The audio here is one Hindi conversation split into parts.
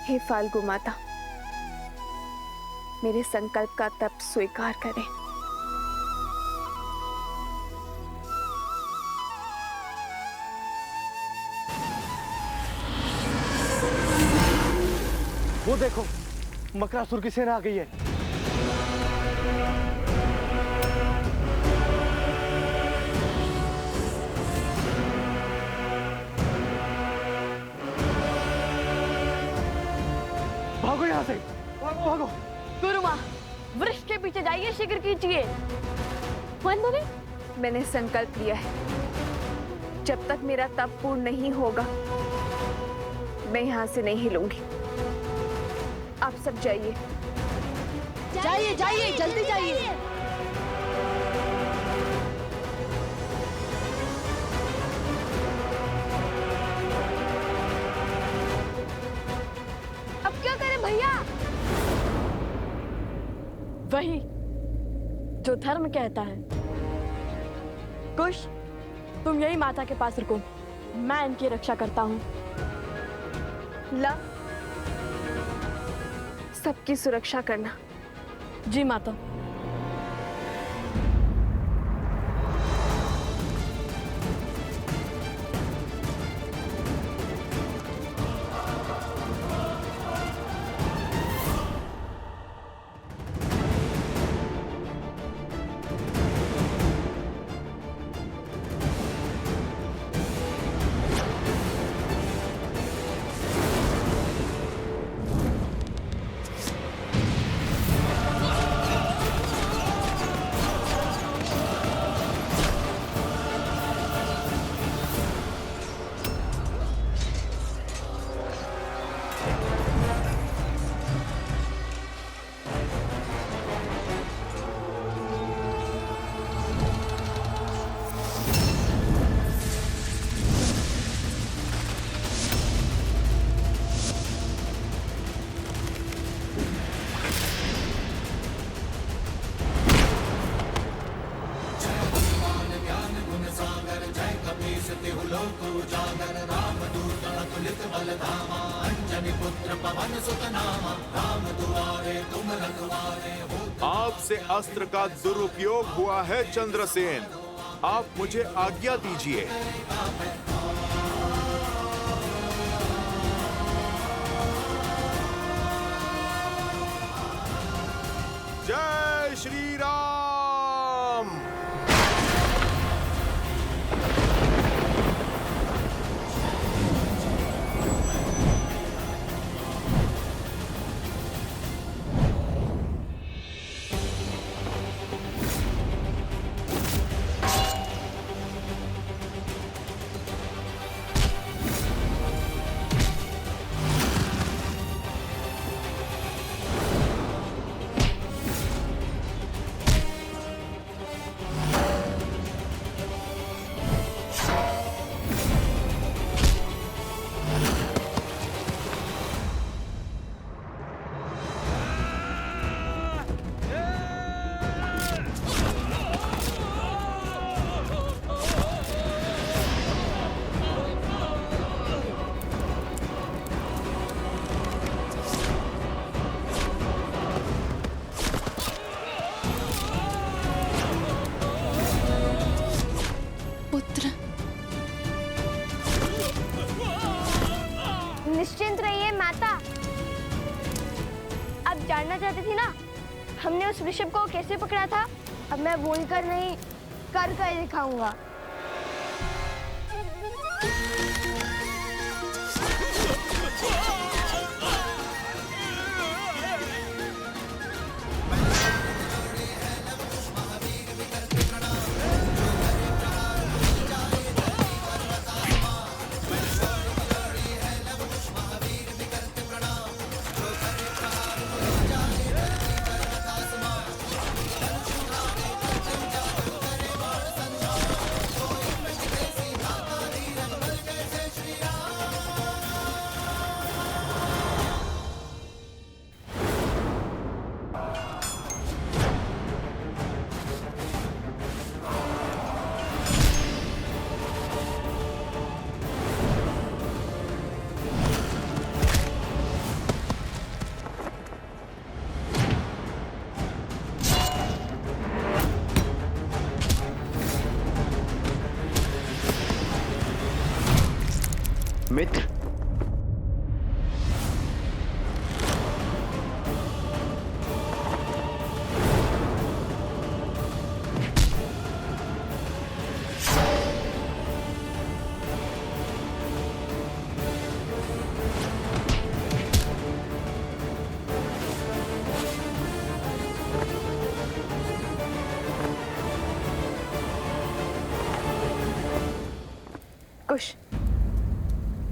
हे फाल्गु माता, मेरे संकल्प का तप स्वीकार करें। वो देखो, मकरासुर की सेना आ गई है। भागो यहाँ से, भागो भागो। गुरुमा, वृक्ष के पीछे जाइए, शीघ्र कीजिए। मंदोरी, मैंने संकल्प लिया है, जब तक मेरा तप पूर्ण नहीं होगा मैं यहाँ से नहीं हिलूंगी। आप सब जाइए। जाइए जाइए, जल्दी जाइए। अब क्या करें भैया? वही जो धर्म कहता है। कुश, तुम यही माता के पास रुको, मैं इनकी रक्षा करता हूँ। ला, सबकी सुरक्षा करना। जी माता। आपसे अस्त्र का दुरुपयोग हुआ है चंद्रसेन, आप मुझे आज्ञा दीजिए। जय श्री राम। निश्चिंत रहिए माता। अब जानना चाहती थी ना हमने उस ऋषभ को कैसे पकड़ा था, अब मैं बोलकर नहीं कर दिखाऊंगा।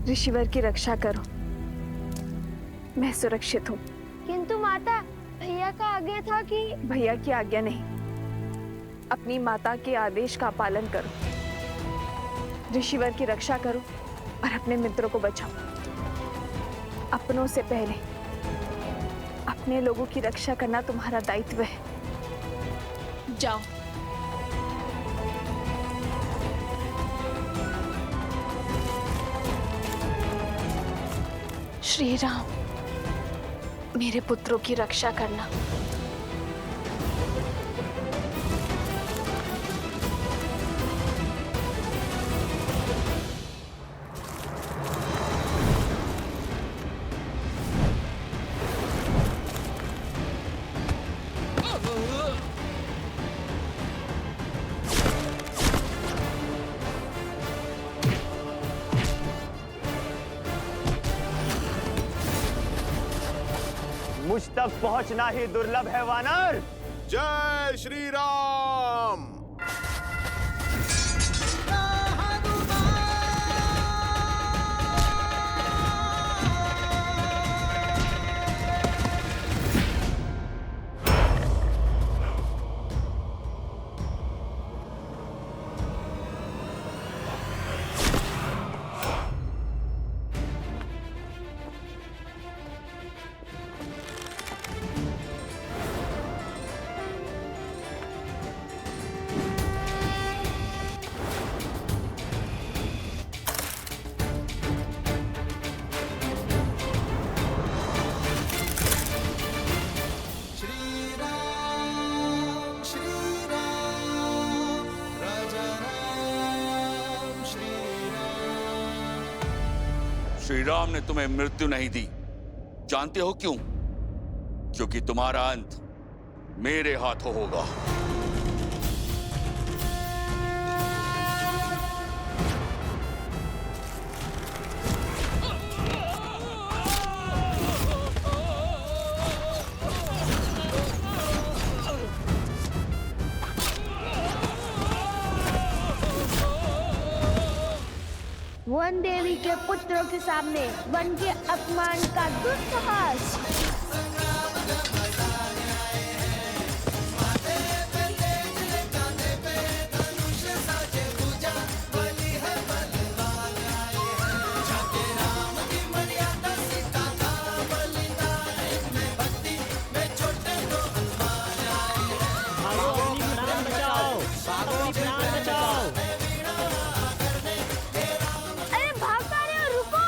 ऋषिवर की रक्षा करो। मैं सुरक्षित हूँ। किंतु माता, भैया का आज्ञा था कि भैया की आज्ञा नहीं, अपनी माता के आदेश का पालन करो। ऋषिवर की रक्षा करो और अपने मित्रों को बचाओ। अपनों से पहले अपने लोगों की रक्षा करना तुम्हारा दायित्व है। जाओ। श्री राम, मेरे पुत्रों की रक्षा करना। मुझ तक पहुंचना ही दुर्लभ है वानर। जय श्री राम। श्री राम ने तुम्हें मृत्यु नहीं दी। जानते हो क्यों? क्योंकि तुम्हारा अंत मेरे हाथों होगा। वन देवी के पुत्रों के सामने वन के अपमान का दुस्साहस। अरे भाग पा रहे हो, रुको।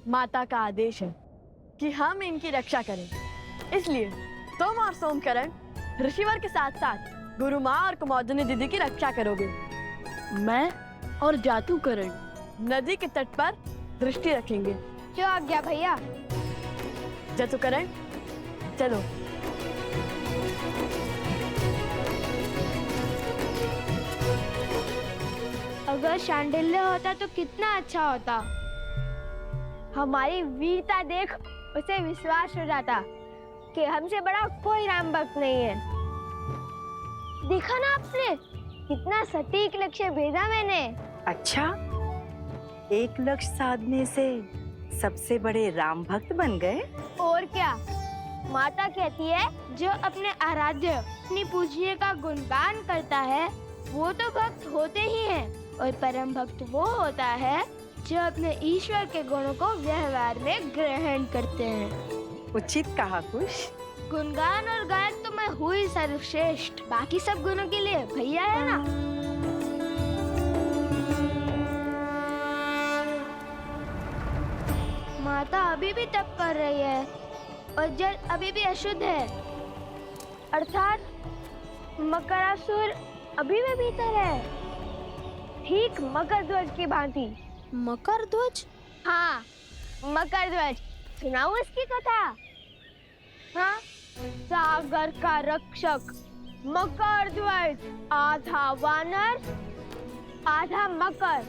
माता का आदेश है कि हम इनकी रक्षा करें, इसलिए तुम और सोमकरण ऋषिवर के साथ साथ गुरु माँ और कुमोदनी दीदी की रक्षा करोगे। मैं और जातुकरण नदी के तट पर दृष्टि रखेंगे। जो आज्ञा भैया। जातुकरण चलो। अगर शांडिल्य होता तो कितना अच्छा होता। हमारी वीरता देख उसे विश्वास हो जाता कि हमसे बड़ा कोई राम भक्त नहीं है। देखा ना आपने, कितना सटीक लक्ष्य भेजा मैंने। अच्छा, एक लक्ष्य साधने से सबसे बड़े राम भक्त बन गए। और क्या, माता कहती है जो अपने आराध्य अपनी पूज्य का गुणगान करता है वो तो भक्त होते ही हैं, और परम भक्त वो होता है जो अपने ईश्वर के गुणों को व्यवहार में ग्रहण करते हैं। उचित कहा कुश। गुणगान और गायक तो मैं हुई सर्वश्रेष्ठ, बाकी सब गुणों के लिए भैया है ना। माता अभी भी तप कर रही है और जल अभी भी अशुद्ध है, अर्थात मकरासुर अभी भी भीतर है, ठीक मकर ध्वज की भांति। मकर ध्वज? हाँ, मकर ध्वज। सुनाऊं इसकी कथा? हाँ, सागर का रक्षक मकर ध्वज, आधा वानर आधा मकर,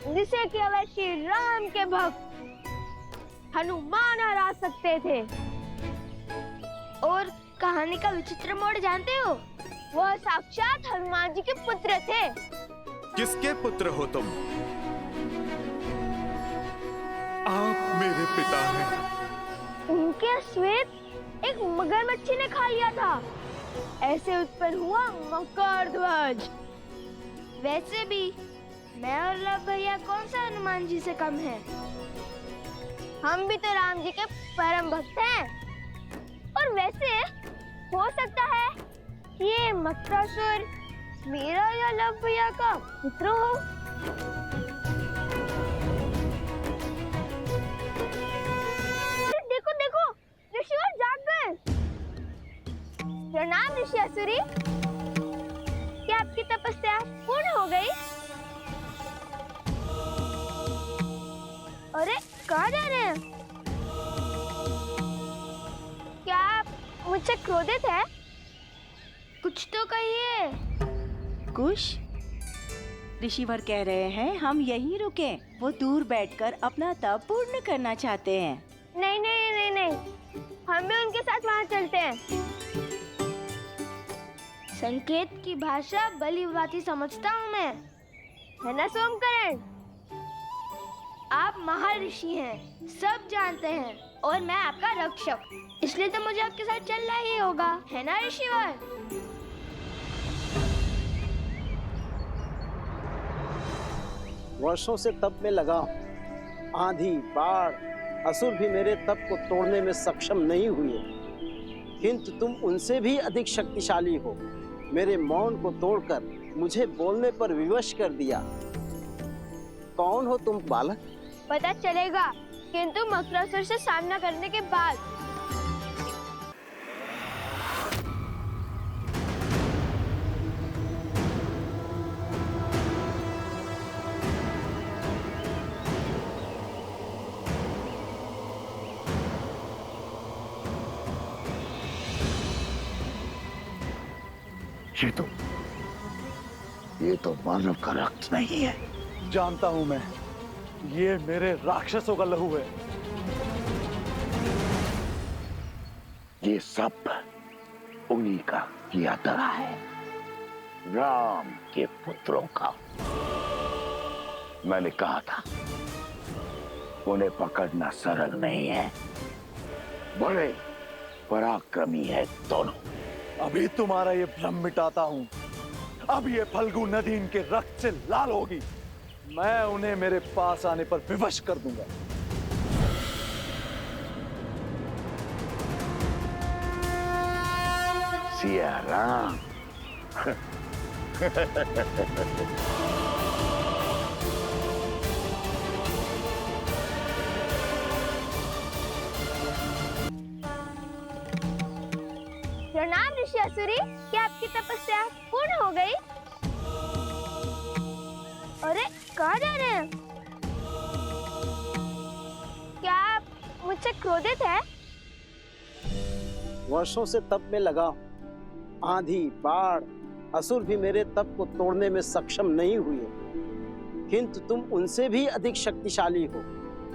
जिसे केवल श्री राम के भक्त हनुमान हरा सकते थे। और कहानी का विचित्र मोड़ जानते हो? वह साक्षात हनुमान जी के पुत्र थे। किसके पुत्र हो तुम? आप मेरे पिता हैं। उनके श्वेत एक मगरमच्छी ने खा लिया था। ऐसे उत्पन्न हुआ मकर ध्वज। वैसे भी मैं और लव भैया कौन सा हनुमान जी से कम है? हम भी तो राम जी के परम भक्त हैं। और वैसे हो सकता है कि ये मकरासुर मेरा या लव भैया का पुत्र हो। देखो देखो, ऋषिवर जाग गए। प्रणाम ऋषि असुरी। क्या आपकी तपस्या पूर्ण हो गई? अरे कहाँ जा रहे हैं? क्या आप मुझसे क्रोधित है? कुछ तो कहिए। कुश, ऋषिवर कह रहे हैं हम यहीं रुकें। वो दूर बैठकर अपना तप पूर्ण करना चाहते हैं। नहीं नहीं नहीं नहीं, हम भी उनके साथ वहाँ चलते हैं। संकेत की भाषा भली भांति समझता हूँ मैं, है ना सोमकरण? आप महर्षि हैं, सब जानते हैं, और मैं आपका रक्षक, इसलिए तो मुझे आपके साथ चलना ही होगा, है ना ऋषिवर? वर्षों से तप में लगा हूं। आंधी, बाढ़, असुर भी मेरे तप को तोड़ने में सक्षम नहीं हुए, किंतु तुम उनसे भी अधिक शक्तिशाली हो। मेरे मौन को तोड़कर मुझे बोलने पर विवश कर दिया। कौन हो तुम बालक? पता चलेगा, किंतु मकरासुर से सामना करने के बाद। ये तो मानव का रक्त नहीं है। जानता हूं मैं, ये मेरे राक्षसों का लहू है। ये सब उन्हीं का किया धरा है, राम के पुत्रों का। मैंने कहा था उन्हें पकड़ना सरल नहीं है, बड़े पराक्रमी है दोनों। अभी तुम्हारा ये भ्रम मिटाता हूं। अब ये फल्गु नदी इनके रक्त से लाल होगी। मैं उन्हें मेरे पास आने पर विवश कर दूंगा। सिया राम। प्रणाम ऋषि असुरी, क्या आपकी तपस्या पूर्ण हो गई? अरे कहाँ जा रहे हैं? क्या आप मुझसे क्रोधित है? वर्षों से तप में लगा हूं। आंधी, बाढ़, असुर भी मेरे तप को तोड़ने में सक्षम नहीं हुए, किंतु तुम उनसे भी अधिक शक्तिशाली हो।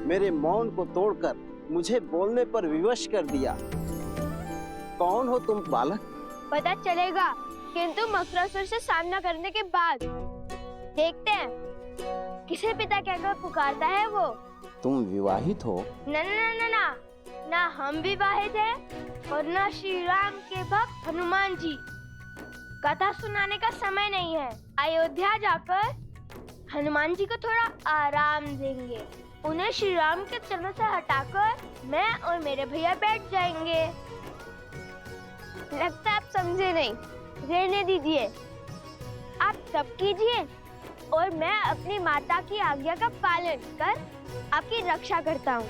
मेरे मौन को तोड़कर मुझे बोलने पर विवश कर दिया। कौन हो तुम बालक? पता चलेगा, किंतु मकरासुर से सामना करने के बाद। देखते हैं किसे पिता कहकर पुकारता है वो। तुम विवाहित हो? ना ना ना ना, ना हम विवाहित हैं और ना श्री राम के भक्त हनुमान जी। कथा सुनाने का समय नहीं है। अयोध्या जाकर हनुमान जी को थोड़ा आराम देंगे। उन्हें श्री राम के चरणों से हटाकर मैं और मेरे भैया बैठ जाएंगे। लगता है आप समझे नहीं, रहने दीजिए। आप तप कीजिए और मैं अपनी माता की आज्ञा का पालन कर आपकी रक्षा करता हूँ।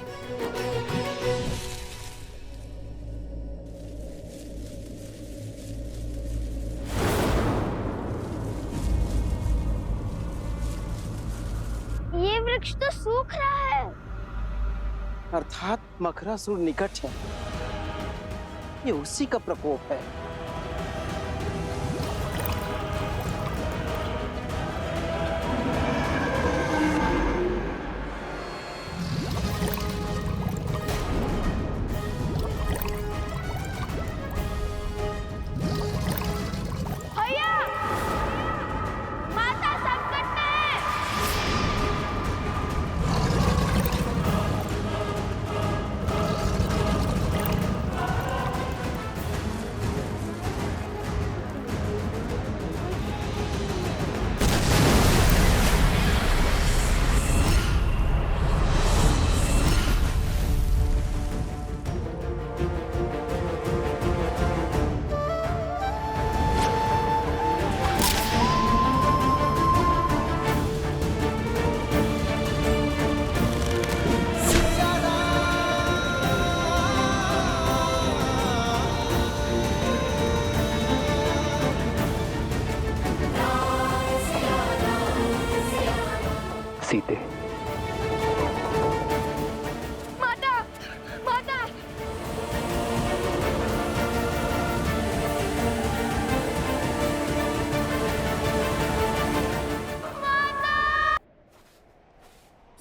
ये वृक्ष तो सूख रहा है। अर्थात मकरासुर निकट है। ये उसी का प्रकोप है। सीते। माता, माता।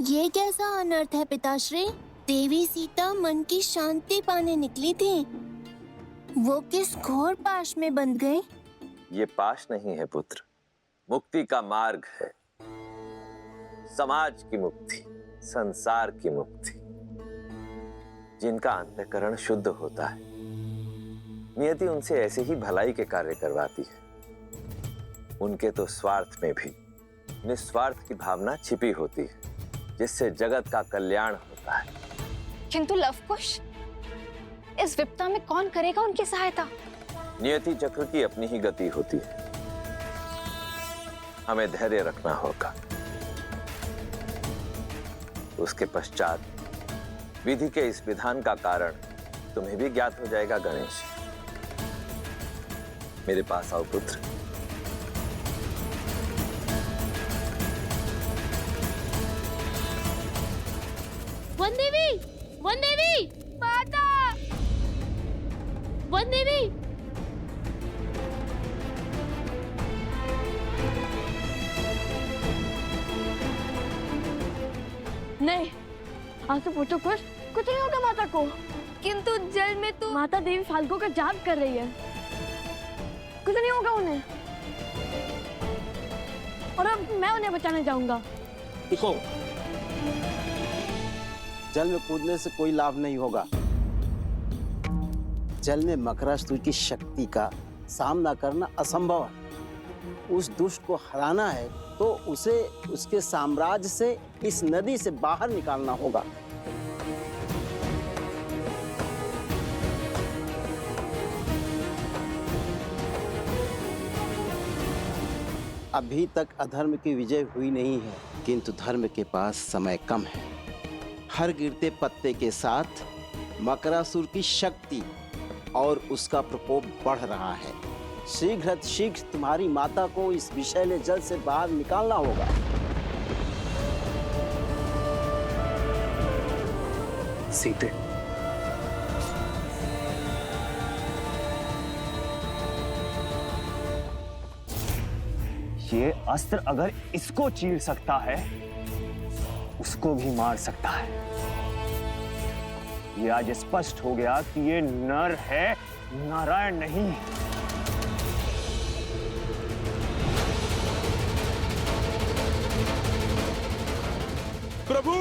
ये कैसा अनर्थ है पिताश्री? देवी सीता मन की शांति पाने निकली थी, वो किस घोर पाश में बंध गई? ये पाश नहीं है पुत्र, मुक्ति का मार्ग है। समाज की मुक्ति, संसार की मुक्ति। जिनका अंतःकरण शुद्ध होता है, नियति उनसे ऐसे ही भलाई के कार्य करवाती है। उनके तो स्वार्थ में भी निस्वार्थ की भावना छिपी होती है, जिससे जगत का कल्याण होता है। किंतु लवकुश, इस विपदा में कौन करेगा उनकी सहायता? नियति चक्र की अपनी ही गति होती है। हमें धैर्य रखना होगा। उसके पश्चात विधि के इस विधान का कारण तुम्हें भी ज्ञात हो जाएगा। गणेश, मेरे पास आओ पुत्र। वन देवी, वन देवी, माता, वन देवी। नहीं, आंसू पोछो कुछ नहीं होगा माता को। किंतु जल में तो माता देवी फाल्गु का जाप कर रही है, कुछ नहीं होगा उन्हें। और अब मैं उन्हें बचाने जाऊंगा। देखो, जल में कूदने से कोई लाभ नहीं होगा। जल में मकरासुर की शक्ति का सामना करना असंभव है। उस दुष्ट को हराना है तो उसे उसके साम्राज्य से, इस नदी से बाहर निकालना होगा। अभी तक अधर्म की विजय हुई नहीं है, किंतु धर्म के पास समय कम है। हर गिरते पत्ते के साथ मकरासुर की शक्ति और उसका प्रकोप बढ़ रहा है। शीघ्र तुम्हारी माता को इस विषैले जल से बाहर निकालना होगा। सीते, ये अस्त्र अगर इसको चीर सकता है, उसको भी मार सकता है। ये आज स्पष्ट हो गया कि ये नर है, नारायण नहीं। प्रभु,